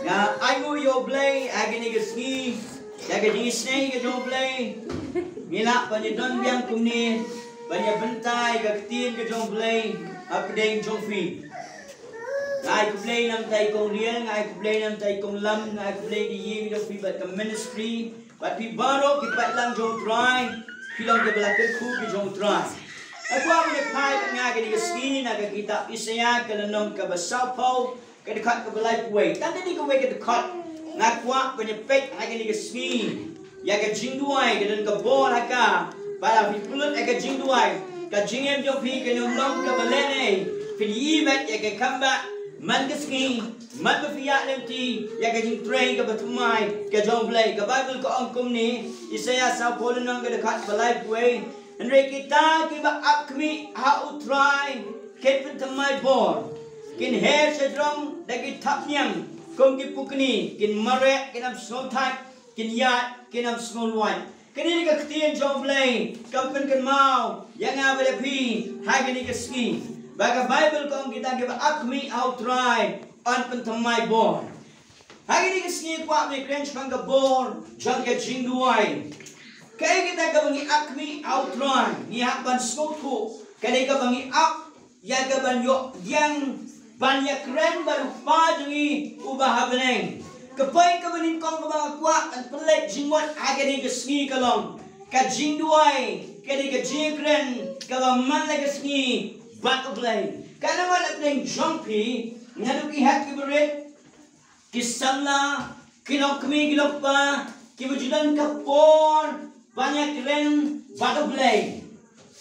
Nga ai ngo yo play agini ke ski ya ke di snake ke jo play mila panye don biang kumni panye bentai ke tin ke jo play update jo fi ngai ku play nam tai kong riel ngai ku play nam tai kong lam ngai ku play di yi jo fi but the ministry but pi baro ki pat lang jo try pi long ke belakang ku ki jo try aku amne pai ngai ke di ski na ke kitab Isaya ke lenom ke basau pau cái dekat ke belai kuai tanda ni kuai ke dekat ngakwa punya pek lagi ni ke smi ya ke jingduwai ke dan ke bor haka pada pipulut ke jingduwai ke jingem jo pi ke nom ke belene pi ibet ya ke kamba man ke ski man ke fiat lemti ya ke jing train ke batumai ke jong play ke bible ke angkum ni Isaya sa polonong ke dekat belai kuai andre kita kiba akmi ha utrai ke pentemai bor kin hair sedrong dagi tapnyang kong ki pukni kin mare kin am snow type kin yat kin am snow white kini ka ktien jong play kampen kan mau yang abele pi hagini ka ski baga bible kong kita give akmi out try on pentamai born hagini ka ski kwa me crench kang ka born jang ka jingduwai kay kita ka bangi akmi out try ni hapan snow to kay ka bangi up ya ka banyo yang banyak keren baru pagi ubah beneng. Kepai kebenin kong kebang kuat dan pelik jingwat agak ni kesengi kalong. Kajingduwai kadi kajingkren kalau mana kesengi bat ublay. Karena mana peling jompi ngadu kihat kiberit kisala kilok kemi kilok pa kibujudan kapor banyak keren bat ublay.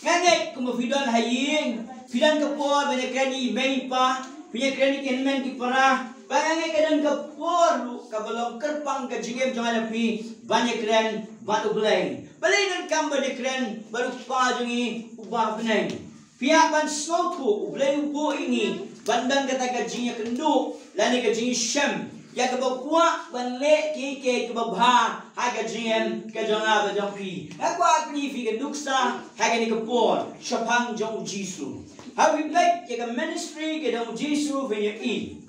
Ngangai kumufidan haying fidan kapor banyak keren ibay pa. Punya krenik inmen ki parah banyak kadang kapor lu kabalong kerpang ke jingem jangan lebih banyak keren batu belai belai dan kamba de keren baru pajungi ubah beneng pihak ban snotu belai ubo ini bandang kata gajinya kenduk lani gajinya syam ya kebakwa ban le ke kebabha ha gajiem ke jangan bajang pi aku akni fi kenduksa ha gani kapor syapang jong jisu. How we play like a ministry ke dong Jesu when you eat.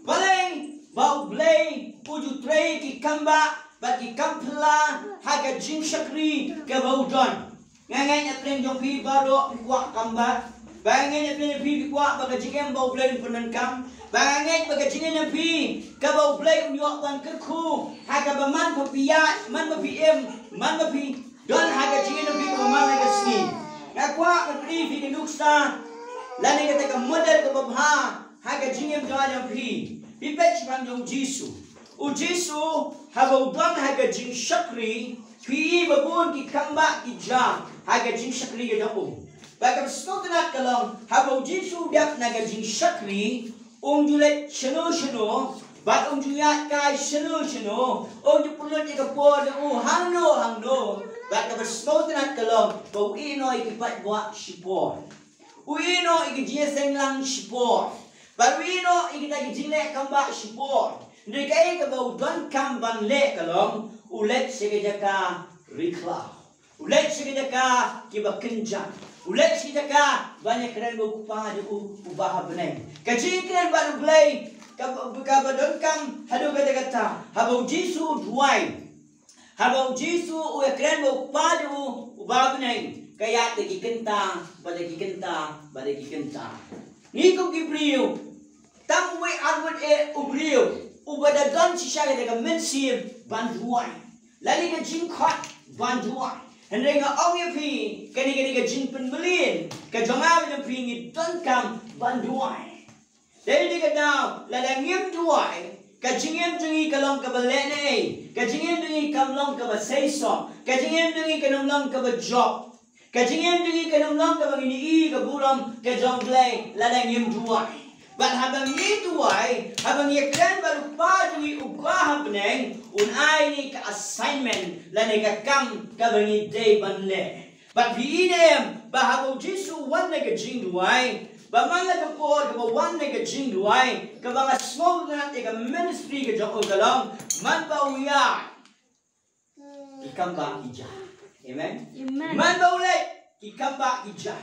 Balay, bau blay, uju tray ki kamba, bat ki kampla, haga jing shakri ke bau don. Ngangai nyat pleng jong pi baro kuak kamba. Bangai nyat pleng pi kuak baga jingem bau blay penan kam. Bangai baga jingem pi ke bau blay unyok ban kerku. Haga baman papiat, man papiem, man papi don haga jingem pi ke man haga sni. Ngakwa ngakri fi kenduksa lani kata ka model ke babha haga jingem jawajam pi pipech bang jong Jesu u Jesu haba udang haga jing shakri pi babun ki kamba ki jam haga jing shakri ke jong bagam stotenat kalong haba Jesu dak naga jing shakri julet sheno bat juyat kai sheno jupulot ke por hangno Baka bersmo tenat kalong, bau ino ikipat buat sipor. Uino ikijie lang sipor. Baru ino ikita ikijile kamba sipor. Ndrikai ke bau don kamban le kalong, ulet segejaka rikla. Ulet segejaka kiba kenjang. Ulet segejaka banyak keren bau kupang ada ubah beneng. Kaji keren baru belai, kabadon kam hadu kata-kata. Habau Jesu duai. Habang Jesu uekren mo padu ubabneng kaya tegi kenta badagi kenta ni ko gibriu tam we arwad e ubriu ubada don sisha daga mensi banduai lali ka jingkhat banduai hendre nga ongyepi kani ka jingpen belin ka jonga na pingi don kam banduai dai ka daw ladangim duai kajingem dungi kalong ka balene kajingem dungi kamlong ka basaiso kajingem dungi kanumlong ka job kajingem dungi kanumlong ka bangini ka buram ka jonglay ladangim duai but habang ni duai habang yakran baru pa dungi ubah beneng unai ni ka assignment lane ka kam ka bangi day banle but biinem bahabo Jesu wan na ka jingduai Bamanga ka por ka bawan na ka jingduai ka mga small na ka ministry ka jong ugalong man ba uya ikamba ija amen man ba ulay ikamba ija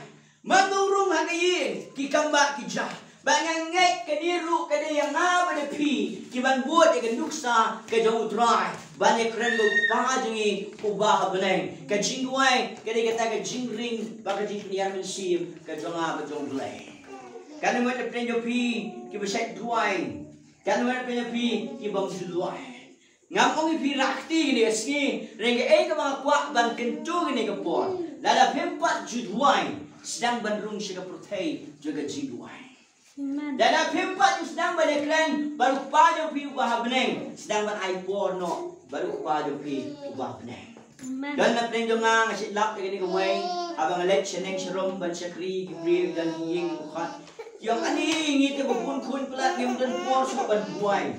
man ba urong hagayin ikamba ija Bangangai keniru kada yang ngaba de pi kiban buat ke nuksa ke jauh dry banyak keren go pajangi ubah beneng ke jingduwai kada kata ke jingring baka jingring yang mensim ke jonga ba jong blai kan mo de prenjo pi ki besek duai kan mo de prenjo pi ki bang duai ngamong pi rakti ni ski renge ka ba kwa ban kentu ni ke pon lala pempat juduai sedang bandrung siga protai juga jingduai. Dalam pempat yang sedang beriklan baru pada pi ubah beneng sedang beriPhone no baru pada pi ubah beneng. Dan nak penjongang asyik lap dengan ni kawai abang election yang serum ban syakri gibril dan ying bukat yang ani ngite bepun kun pelat yang dan por su ban buai.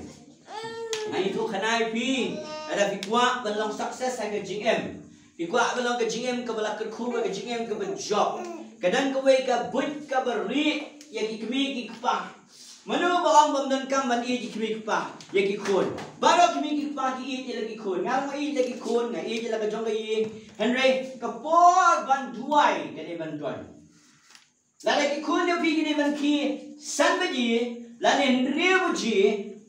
Nah itu kanai pi ada pi kuat belong sukses ke JM. Pi kuat belong ke JM ke bala kerku ke JM ke job. Kadang kawai ke but ke beri yang kami kipah, mana orang bamdan kam ban ia kami kipah, yang kikun. Baru kami kipah ia lagi kun, ngal ia lagi kun, ngal ia lagi jong ia. Henry kapor ban duai, kene ban duai. Lalu kikun dia pergi ban ki, san baji, lalu Henry baji,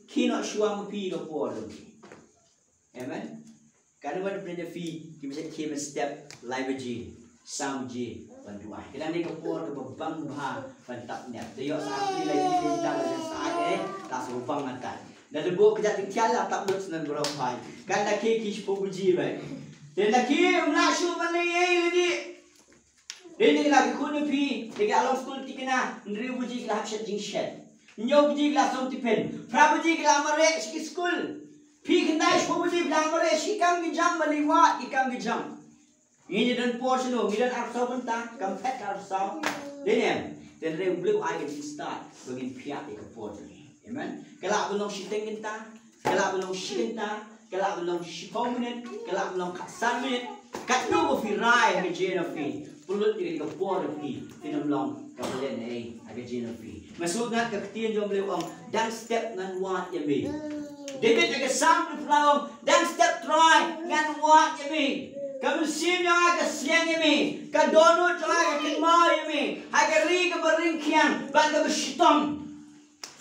kino suam pergi kapor lagi. Amen. Karena mana pernah fi, kita bisa step live baji, sam baji. Bantuan. Kadang dia kapur ke bang bah bantak net. Dia saat ni lagi dia tak ada saat tak sebang makan. Dan dia buat kerja tinggal lah tak buat senang berapa. Kan nak kikish pobuji baik. Dan nak kim nak show mana lagi. Dia ni lagi kunu pi. Dia alam school tikena. Ndri buji kelah shed jing shed. Nyo buji kelah som tipen. Prabuji kelah mare ski school. Pi kendai pobuji kelah mare ski kam gijam baliwa ikam gijam. Ini dan portion tu, ini dan arsau bentang, kampet arsau, dia dan review air di start, begin pihak di portion ni, amen. Kalau belum shitting kita, kalau belum shitting kalau belum shipong minit, kalau belum kasan minit, kat tu berfirai ke jenafi, pulut di portion ni, tidak belum kemudian agak jenafi. Maksudnya keketian jom beliau dan step nan wat yang be. David agak sampai pulau dan step try nan wat yang be. Kamu siapa yang kasihan ini? Kadonut yang kemau ini? Hagari keberingkian, bangga bersyaitan.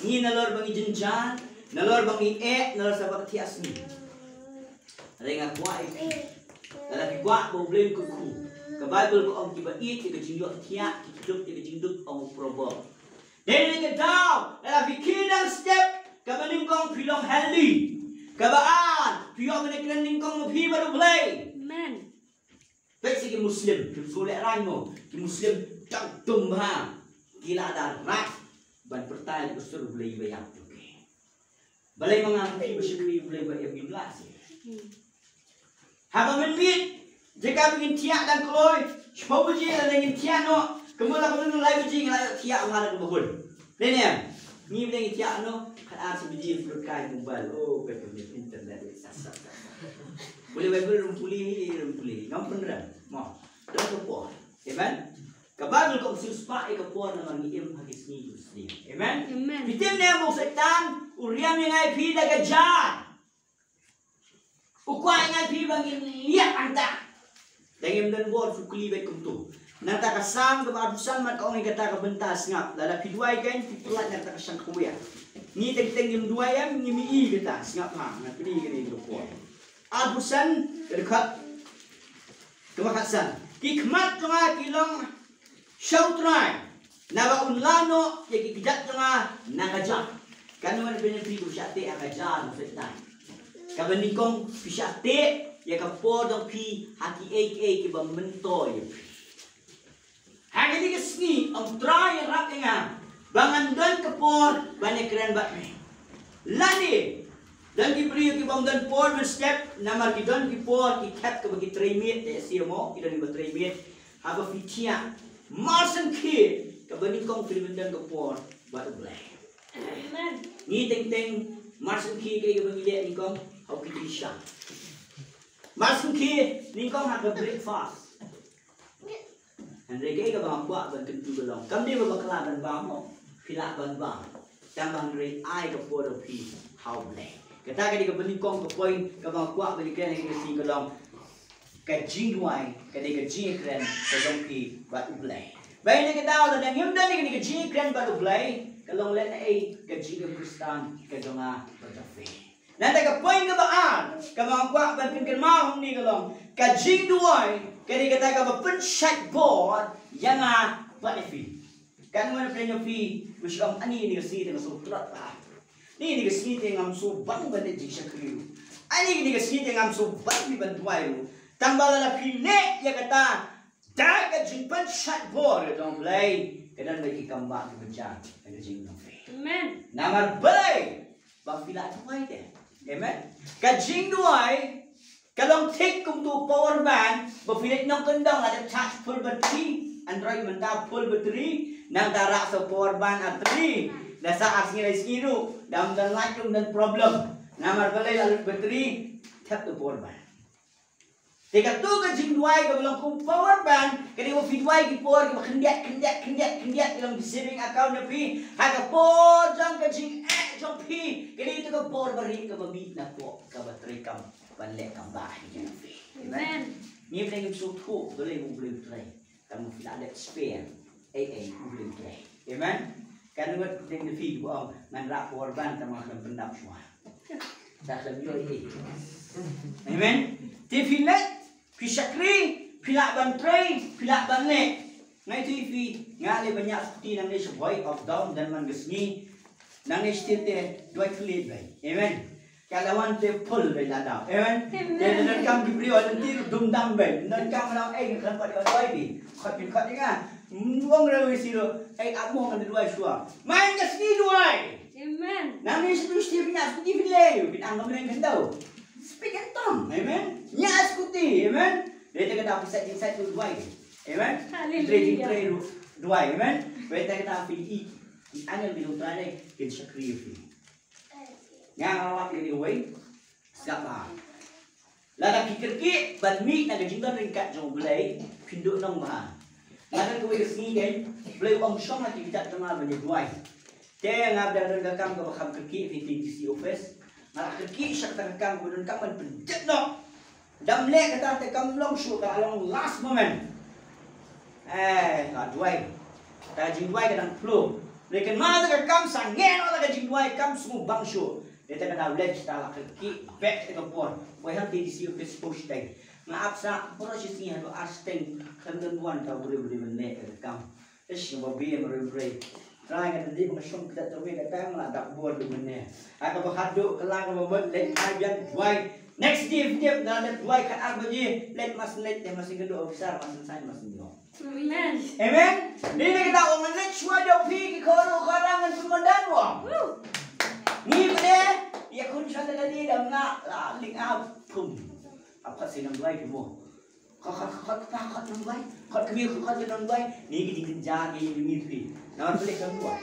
Ini nalor bangi jenjang, nalor bangi nalor sabar tias ni. Rengat kuat ini. Dalam kuat boleh kuku. Ke Bible ko ang kiba kita jingduk tiak, kita jingduk ang probab. Dan ini kedau dalam bikinan step kebeningkong pilong healthy. Kebaan pilong meningkong pi baru play. Amen. Baik segi Muslim, kita rango, ki Muslim tak tumha, gila darat, ban pertanyaan usul boleh bayar juga. Balai mengambil bersyukur boleh bayar bilas. Haba menbit, jika begin tiak dan keloi, sebab uji dan ingin tiak no, kemudian kemudian lagi uji lagi tiak mengalah kebun. Lene, ni begin tiak no, kan asal uji berkai mobile, oh betul internet sasa. Boleh Bible rumpuli, ngampun dah, mau, dah kepuas, amen. Kabagul kau suspa kepuas nama niim hadis ni Muslim, amen. Bitim ni mau setan, uriam yang ai pi dah kejar, ukuai yang ai pi bagi lihat anda, dengan dan buat sukli baik tu. Nanti kasam kebadusan mat orang yang kata kebentas ngap, lada piduai kan pipulat nanti kasang kuya. Ni teng dua yang ni mi kata ngap ha, nanti ni kena kepuas. Abusan dekat kemakasan. Kikmat tengah kilong syautrai. Nawa unlano yang kikijat tengah nagajak. Kan mana punya pidu syate agajar setan. Kabenikong pisyate ya kapodong pi haki ki bambentoy. Hagi di kesni ang try rak nga. Bangandan kapor banyak keren batme. Lani dan diberi ke bangdan por step nama kidan ki por ki cat ke bagi tremit siamo kidan di tremit haba fitia marsen ki ke bani kong filmendan ke por batu blai amen ni teng marsen ki ke bagi le ni kong au ki tisha marsen ki ni kong ha breakfast andre ke bang kwa ban kentu belong kam dia bakala ban bang mo filak ban bang tambang re ai ke por pi how blai. Kata kadi kebenikong ke poin ke bang kuat bagi keren yang kasi kelong ke jingduwai ke de jing keren ke dongki batu blai. Baik ni kita dah yang himdan ni ke jing keren batu blai kalong let na ka jing Kristan ka jonga bertafe. Nanti ka poin ka baan ka mga kwa ban kan mau ni kalong ka jingduwai kani kata ka ba pensat board yang benefit. Kan mana punya fi wisam ani ni kasi tengah so plat pa. Ni kasi tengah so bang ban di syakriu. Ani ni kasi tengah so bang di bantuai lu. Tambah la fi ne ya kata dah ka jing pensat board dong play. Kadang bagi kambak ke bencang ada jing dong fi. Amen. Namar balai ba fila tuai deh. Amen. Ka jingduwai kalong take kum tu power bank berfilit nong kendang ada charge full battery Android mentah full battery nang tarak so power bank battery dasa asngi reskiru dam dan lajung dan problem namar balai lalu battery tap tu power bank Teka tu ka jingduwai ka belum kum power bank kini mo fitwai ki power ki kendiat dalam saving account na pi haga po jang ka jing jong pi kini itu ka power bari ka babit na po ka battery kam panlek kam bahay na pi. Amen. Ni boleh ngipsuk tu boleh mo boleh try. Kamu tidak ada spare mo boleh try. Amen. Kan buat ding na pi ko ngan ra power bank ta mga pendap semua. Dah lebih Amen. Tifilet Pisakri, pilak bantrai, pilak banlek. Ngai TV, ngali banyak seperti nang ni sebuah up down dan manggesni. Nang ni setiap dua kali baik. Amen. Kalau wan te full baik ladau. Amen. Dan kam diberi orang tiru dumdam baik. Dan kam nak kan pada orang baik. Khat ingat. Muang rawi siro. Among kan dua shua. Main gesni dua. Amen. Nang ni setiap punya seperti filem. Kita anggap mereka tahu. Speak and tongue, amen. Nya skuti, amen. Dia kata apa inside tu dua, amen. Haleluya. Dua, amen. Kita kata apa i angin bilu tadi kita syakri fi. Yang awak ini way, siapa? Lada pikir ki ban mi nak jinggan ringkat jong belai pinduk nong ma. Lada kau isi kan, belai om syong lagi kita tengah banyak dua. Dia ngab dan rekam kau bakam kerki fi TTC office. Malah kerki syak terkam gudun kaman penjet no. Dam lek kata tekam long show ka long last moment. Duai. Ta jingduai kadang flow. Lekin ma ta kam sangen ola ka jingduai kam semua bang show. Dia ta kada lek ta la kerki back te kapon. Wai ham di siu face post tag. Maaf sa proses ni hado asteng kandan wan ta boleh menek kam. Ish no babi merembre. Rai kata dia mengasum kita terwek kata malah tak buat dunia. Aku berhaduk kelang membuat let ajan duai. Next day dia dalam duai kat apa je let mas let dia masih kedua besar masih saya masih dia. Amen. Amen. Dia kata orang let shua dia pergi ke karangan pemandan wang. Ni boleh dia kun shada tadi dah nak link up pum. Apa sih nam duai tu? Khat nam duai. Khat kami khat nam duai. Ni dikejar ni mimpi. Nama boleh keluar.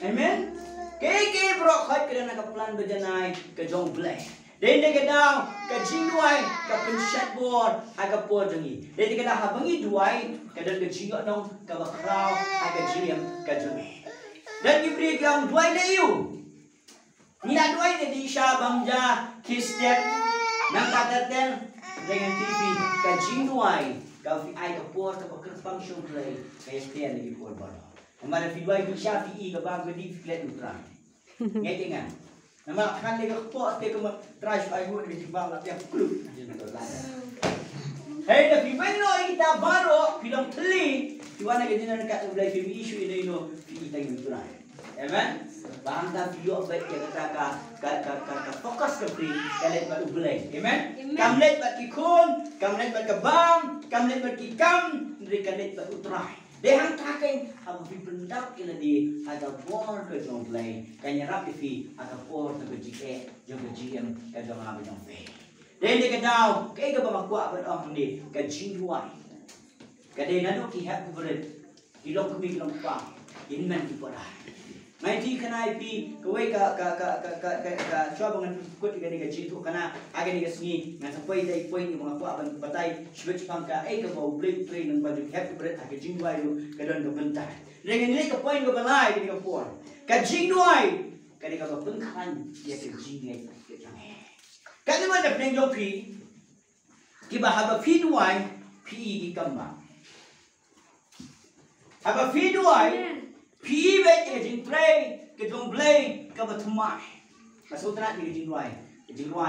Amen. Keke bro khat kena nak plan berjanai ke jong bleh. Dan dia kata ke jingduai ke pensat board aga por jangi. Dan dia kata habangi duai ke dan ke jingok nong ke bakrau aga jiem ke jangi. Dan diberi ke ang duai le you. Ni nak duai de di sha bangja kistep nang kataten dengan TV ke jingduai ke ai ke por ke bakrau show play ke stand lagi por bodo. Nama filwai tu Syafi'i ke bang bedi flat utran. Ngai tengah. Nama kan dia ke pot dia ke trash ai buat di bang lah yang klub. Hey dah filwai no kita baru film teli. Tuan nak jadi nak boleh film isu ini no kita utran. Amen. Bang dah video baik dia kata ka fokus ke free kalet baru boleh. Amen. Kamlet bat ki kun, kamlet bat ke bang, kamlet bat ki kam, dari kalet bat utran. Dia hang taking ang pipendap kila di ada bor ke jong play kanya rapi fi ada bor ke GE jong GM ke jong apa jong fe. Dia dia kedau ke ke bamakwa ban ong ni ke jingduai. Ke dia nanu ki hak berit. Ilong kumi ilong pa. Inman ki pora. Mai ti kana pi ke we ka coba dengan kut ke ni ke jitu kana aga ni ke sengi ngan sampai dai point ni bamakwa ban batai switch pangka ke bau blade train nang baju hak berit ke jingduai ke don ke bentar. Dengan ni ke point ke balai ke pon. Ke jingduai ke ni ke pengkan dia ke jingai ke jangan. Kan mana peng jong pi ki bahaba pi duai pi di kamba. Haba pi duai Phi về cái jingduai cái dòng play cái vật mai mà số trat cái jingduai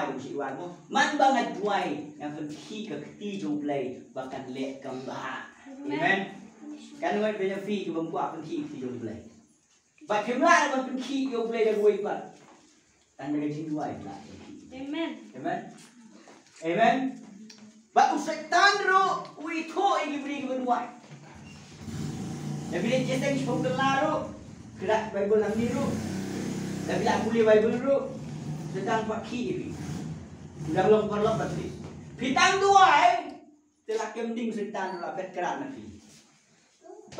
cũng chỉ hoàn không man banget duai yang phần khi cái ti dòng play bahkan lek kembang amen kan người bây giờ phi cái bông quả phần khi ti dòng play và kiếm lại là phần khi dòng play đã quay bật anh cái jingduai lại Amen. amen amen và setan ro ui thôi cái beri cái duai Bila kita ni pun kelaro, kerak Bible nam ni ru. Dah bila kuliah Bible ru, sedang pak ki. Dah long parlok pasti. Fitang duai, telah kemding setan la pet kerak nanti.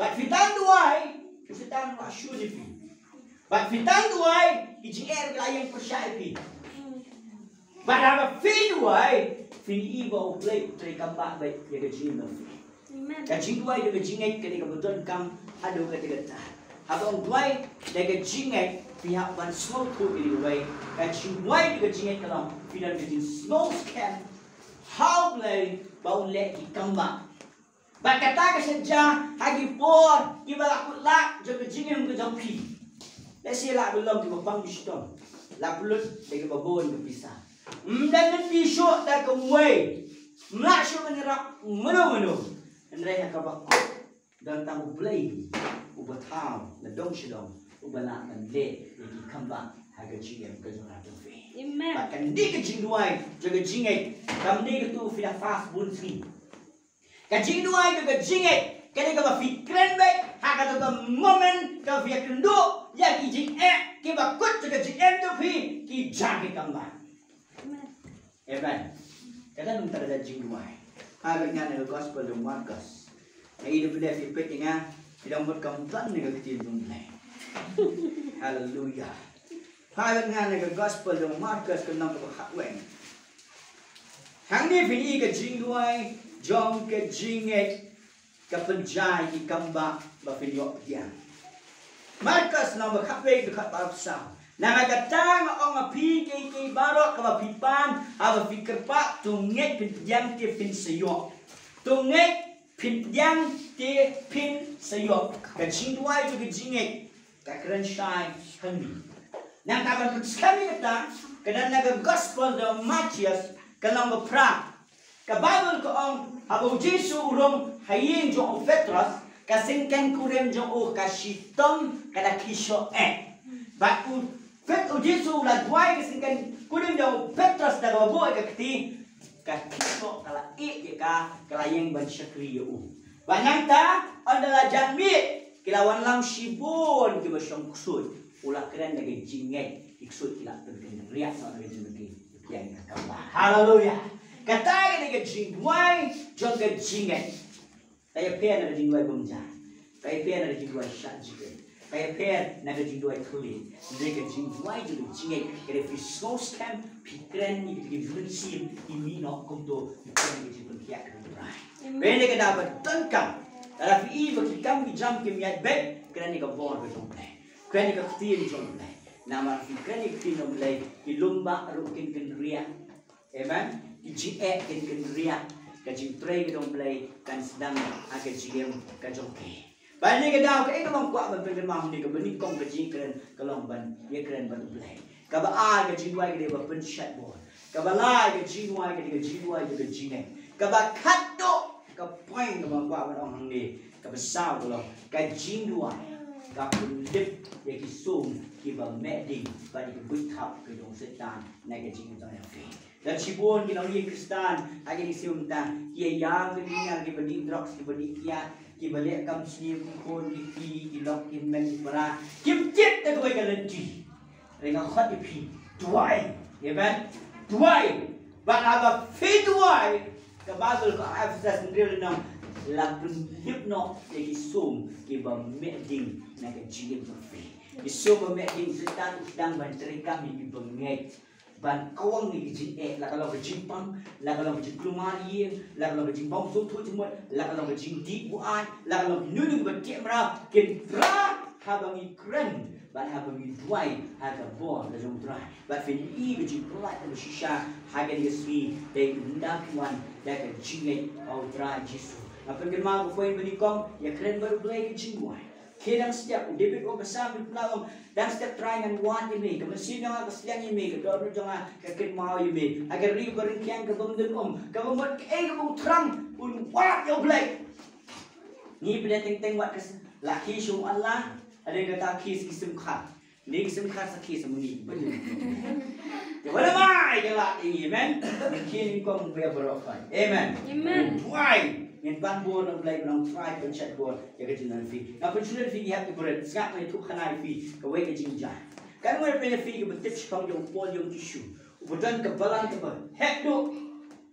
Bat fitang duai, setan la syu di pi. Bat fitang duai, ijing er yang percaya pi. Bat apa fi duai, fi ibo play teri kambak baik dia ke jin. Cái jingduai được cái jingay cái này cái betul kam ada cái tiga tah. Abang duai dari cái jingay pihak ban snow tu ini duai. Cái jingduai được cái jingay kalau pihak cái jing snow camp how play bau lek ki kambang. Ba kata cái senja hagi por ki ba aku lak jo cái jingay ke jong pi. Dah sila belum di bang bistom. La pulut dari babon ke pisah. Dan nanti show dah ke way. Mlak show menyerap menu. Andai nak kau dan tamu play, ubah tahu, ledong sedong, ubah nak menle, jadi kembang harga jingem kejualan tu. Amen. Bahkan di kejingduai, jaga jingem, kami ni tu filah fast bunsi. Kejingduai jaga jingem, kini kau fikran baik, harga tu momen kau fikir kendu, ya kijing kita kut jaga jingem tu ki jaga kembang. Amen. Kita nung terada jingduai. Agaknya ada gospel dan Markus. Yang hidup dia fikir dengan tidak berkampan dengan kecil dunia. Haleluya. Agaknya ada gospel dan Markus kena berhakwan. Hang ni fini ke jingduai, jom ke jinget, ke penjai ke kambak, bafiliok dia. Markus nama berhakwan dekat bangsa. Nama kata orang api ke barok ke pipan, apa fikir pak tungek pinjam ti pin seyok, tungek pinjam ti pin seyok. Kejingduai juga jingek, kekeren shine kami. Nang kapan kami kata, kadang naga gospel the Matius, kalau berperang, ke Bible ke orang, apa Yesus urung hayin jong Petrus, kasingkan kurem jong kasitom kada kisho Baku Yesus lah duai kesingkan kuning jauh Petrus dah bawa ke keti kisok kala kala yang bansyakri banyak ta adalah jamit kilawan lam shibun ki basyong kusut ulah keren lagi jingai iksut kila terkena riak sama lagi jingai yang kamba haleluya kata lagi jingduai jong ke jingai saya pen ada jingduai bumja saya pen ada jingduai syak juga Kaya per naga jingduai tulis, mereka jingduai juga jingai kaya fiskos kan pikiran ni kita bersim ini nak kunto pikiran kita berkiat keberai. Benda kita dapat tengkam, tapi ini bagi kami jam kemiat baik kerana kita born berjumpa, kerana kita kecil berjumpa. Nama pikiran kita kecil berjumpa, kita lomba rukin kendria, amen. Kita jingai kendria, kita jingtray berjumpa, kan sedang agak jingem kejumpa. Balik ke dah, ke kalau kuat berpengalaman ni, ke benikong ke jingkren, kalau ban, dia keren ban belai. Kaba ke jingduai ke dia berpensyat bol. Kaba lai ke jingduai ke dia jingduai juga jingeng. Kaba kato, ke poin ke bang kuat orang ni, kaba saw kalau ke jingduai, kaba lip, dia kisum, kiba meding, balik ke buitap ke dong setan, naik ke jingduai yang fi. Dan cibun kita ni Kristen, lagi di sium tang, kia yang ke dia, kiba di drugs, kiba di kiat. Kita balik kam sini pun kita lok men para kita cek tak boleh galanti dengan hot ipi duai ya kan duai bagaimana fi duai ke Bible ke Efesus sendiri nam lapun hipno lagi sum kita meeting nak jingin berfi isu meeting setan sedang banteri kami di benget ban kawang ni jing la kalau berjimpang la kalau berjumari la kalau berjimpang so tu cuma la kalau berjing di buat la kalau nunu bertiap merah kira habangi keren ban habangi duai haga bon la jom trai ban fin i berjing pelat bersisha haga dia swi dai ndak wan da ke jing au trai jisu apa gemar ko poin benikong ya keren baru play ke jing duai Kidang setiap David o kasama pelawang dan setiap try ngan wan ini kemesin yang kesliang ini kedor jangan kekit mau ini agar riu berengkiang ke bumdun kebumut kebum terang pun wat yo black ni pada teng wat kes laki syum Allah ada kata kis kisum khat ni kisum khat sakhi semuni betul wala mai jala ini amen kini kom be berofai amen why yang ban bor ng blay ng try pencet bor ya ke jinan fi na pencet fi ya ke berat skat mai tu khanai fi ke wei ke jingja kan mai pe fi ke betit chong yung pol yung tishu ubudan ke balan ke ba hek do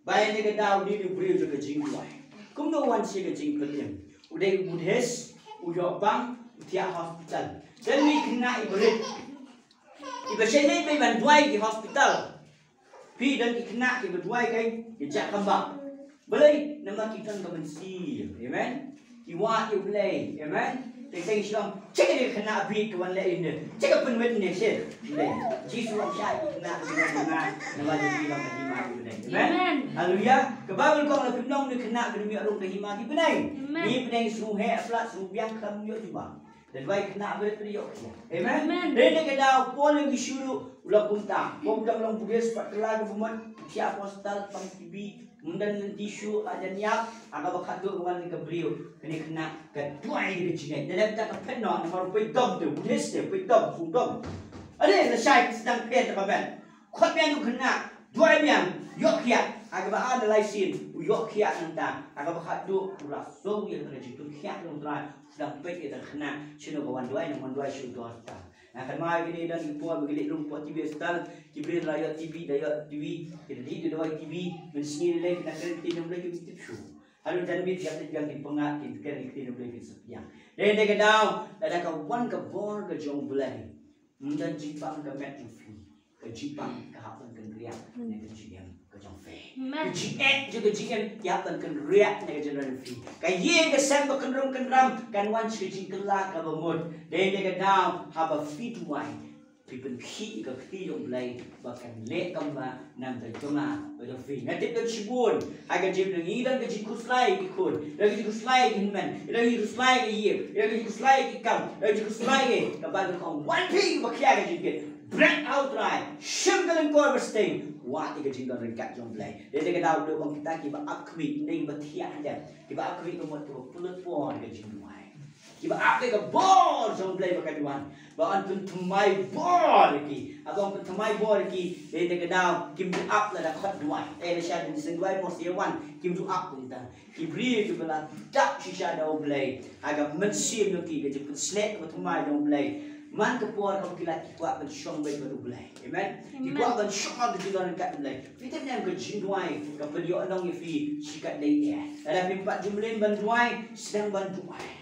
bai ne ke daw ni ni brio ke jingduwai kum no wan si ke jing petim udai budhes uyo bang tia hospital dan mi kena ibrit iba sene pe ban duai di hospital fi dan kena ke duai kai ke jak kambang Boleh nama kita kan mensi, amen. Iwat you play, amen. Teng Islam, cek dia kena beat kawan lain dia. Cek apa witness dia. Jesus syai kena nama dia bilang ke hima kita, amen. Haleluya. Kebabul kau nak pinong dia kena ke demi orang ke hima kita ni. Ni peneng suruh plat suruh biang kamu yo juga. Dan baik kena berteriak, amen. Dia kena pol yang disuruh ulah punta. Bom dalam buges pat kelar bumat siap postal pang TV. Mundan tisu aja niap, agak bakat tu kawan ke beliau, kena kedua ini kecil. Dalam tak kena, nama rupai dom tu, budes tu, rupai dom, fungdom. Ada lesai sedang pen apa ben? Kau yang tu kena dua yang yok kiat, agak bakat ada laisin, yok kiat nanti, agak bakat tu ulas so yang terjadi tu kiat yang terakhir sedang pen kita kena, cina kawan dua syurga kita. Nah, kan mai gini dan ipuan begitu lumpur TV stal, TV rakyat TV, daya TV, kita di dua TV, mensini lagi nak kerti nombor lagi kita show. Halu dan bit yang di pengat, kita kerti nombor lagi sekian. Dan dia kedau, ada kawan ke bor ke jong belai, dan jipang ke mat fi, ke jipang ke hapan ke riak, ne ke jiam ke jong fe. Ke jiet juga jiam hapan ke riak ne ke jong fi. Ke ye ke sem ke ram kan wan ke jing kelak ke bamut. Dan dia kedau haba feed wine. Pipen ki ke kti jong belai bahkan lek kamba nam te jonga ke jong fi. Nanti ke cibun, aga jim dengi dan ke jikus lai ke kun. Dan ke jikus lai ke men, dan ke jikus lai ke ye, dan ke jikus lai ke kam, dan ke jikus lai ke ba kong one pig ba kya ke jikit. Break out right, shimgaling kor besting. Wat ke jing dan kat jong belai. Dia kedau do bang kita ki ba akwi nei ba tiak dia. Ki ba akwi ke mot pulut pon ke jing duai. Kiba apa ke bor jong belai pakai duan. Ba antun tumai bor ki. Abang pun tumai bor ki. Dia kedau kim du up la da khot duai. Le sha din sen duai mos ye wan. Kim du up pun ta. Ki bri ke bela dak shisha da belai. Aga mensim yo ki ke jeput slek ke tumai jong belai. Man ke por kau kilat kuat ben syong baik baru belai. Amen. Ki kuat ben syong de jilan kat belai. Kita yang ke jingduai ke pedio anong fi sikat dai ya. Ada pimpat jumlin ban duai sedang ban duai.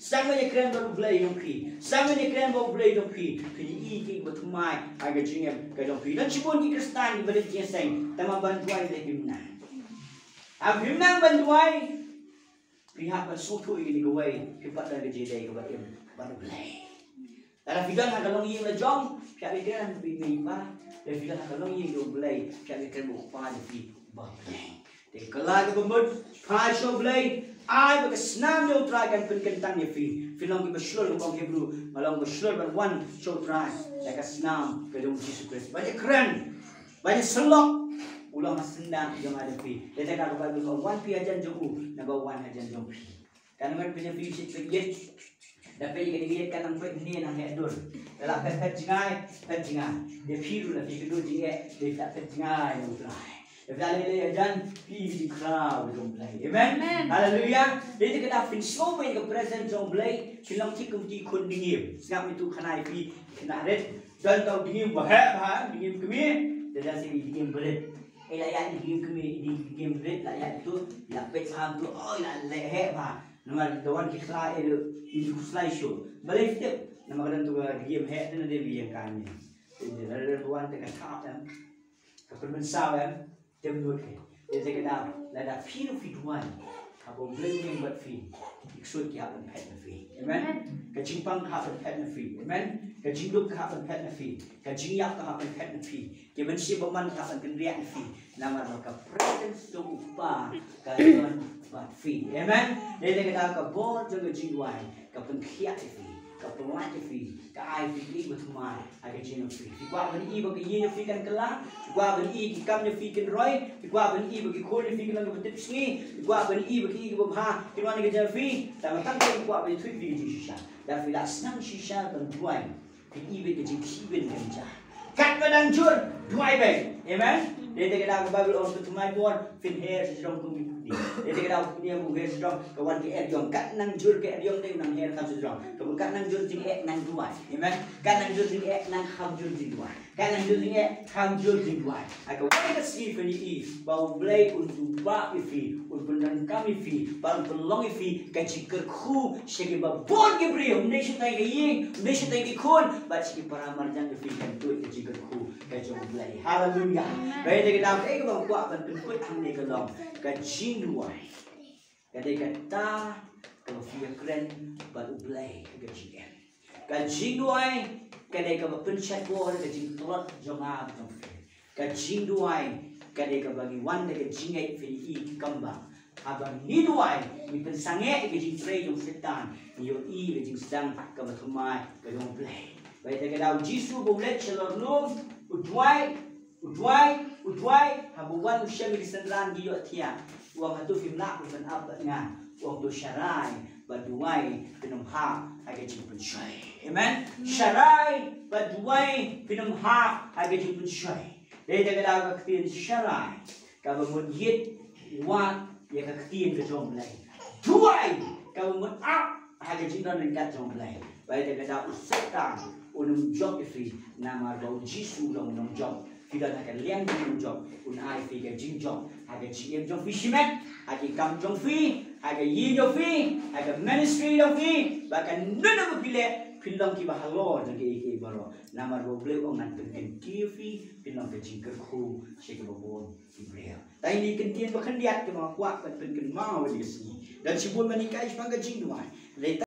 Sama ni keren baru belai dong pi. Sama ni keren baru belai dong pi. Kini iki bertumai agak jingem ke dong pi. Dan cipun di Kristen di balik jeseng. Tema bantuai dari himnan. Himnan bantuai. Pihak bersoto ini gawai. Pihak dari jedai gawai baru belai. Dalam figan nak kalong yang lejong. Pihak figan bini pa. Dan figan nak kalong yang dong belai. Pihak figan bukan di baru belai. Jadi kalau kita berdua pasal belai. Ai bagi senam yang terakan penkentang ni film kita bersyur orang Hebrew malam bersyur berwan show try mereka senam ke dalam Yesus Kristus banyak keren banyak selok ulang sendang yang ada dia tak ada bagi wan pi ajan jauh nak wan ajan jauh kan kan punya fisik terjadi dapat dia kan ang pwede ni nang heador dalam pet jingai dia piru lah dia kedua jingai dia tak pet jingai yang try. If that is done, please crowd don't play. Amen. Hallelujah. Dia kata fin so main ke present don't play. Silang cikum ti kun dingim. Ngap itu kena pi kena red. Dan tau dingim bahak dingim kemi. Dia dah sini dingim berat. Layak dingim kemi dingim berat layak tu lapet saham tu oh layak bah. Nama dawan kita itu slide show. Balik step nama kadang tu dingim hek dan dia biang kami. Jadi ada tuan dekat tap kan. Keperluan sahaja. Dem dua ke, dia cakap dah feel duan, apa blending buat feel, iksud kita pet feel, amen. Kejimpang kita pet feel, amen. Kejinduk kita pet feel, kejinyak kita pet feel, kebenci beman kita kendrian feel. Nama mereka presence tu upah kalian buat feel, amen. Dia cakap kebor jaga jiwai, kepenkiat feel. ka pelat fi ka ai fi bertumai aga jin fi gua bani i bagi yin fi kan kelang gua bani i ki kam fi kan roi gua bani i bagi khol fi kan ngi sni gua bani i bagi ki bom ha ki wan ga fi ta ma tang ki gua bani thui fi ji shisha da fi la snang shisha kan duai ki i bagi ji ki ben kan ja kat badan jur duai be amen dia tak ada Bible orang bertumai tuan fin hair sedang kum dia tak ada punya mu hair sedang kawan ke yang kat nang jur ke yang dia nang hair kan sedang kamu kat nang jur jing nang duai amen kat nang jur jing nang ham jur jing duai kat nang jur jing ham jur jing duai aku wai ka si fin i bau blai untuk ba fi untuk dan kami fi bau pelong fi ka jikir khu shege ba bon ke brio nation tai ke ying nation tai ke khon ba chi para marjan fi kan tu ka jikir khu ka jong blai hallelujah để cái cái bằng quạ bằng từng quyết thằng này cái lòng cái jingduwai cái đây cái ta cái phía kren và ublay cái chị em cái jingduwai cái đây cái bằng pencet bor cái jing trot jonga trong cái jingduwai cái đây cái bagi one cái jingai phía i kambang abang niduai mi pensange cái jing tray trong setan nhiều i cái jing sang cái bằng thumai cái jong play vậy thì cái đầu jisu bumlet chelor num Udwai habuwan siya milisandran giyo tiya uang hatu fimna uban abat nga uang tu syarai baduai pinumha aga jimpun syai amen syarai baduai pinumha aga jimpun syai dari daga kaktin syarai kabamud yit wa ya kaktin ke jomblai duai kabamud aga jimpun ringkat jomblai baik daga usatan unum job ifi nama bau jisu dong job tidak akan liang jing jong un ai fi cái jing jong aga chiem jong fi shimet aga kam jong fi aga yi jong fi aga ministry jong fi bahkan nuna pile pilong ki bahalo jong ke baro nama ro ble ong nan pen tv pilong ke jing ke khu she ke bon ibrel tai ni ken tien ba khan diat ke ma kwa pen ken ma wa di sini dan sibun manika is pang ke jing duai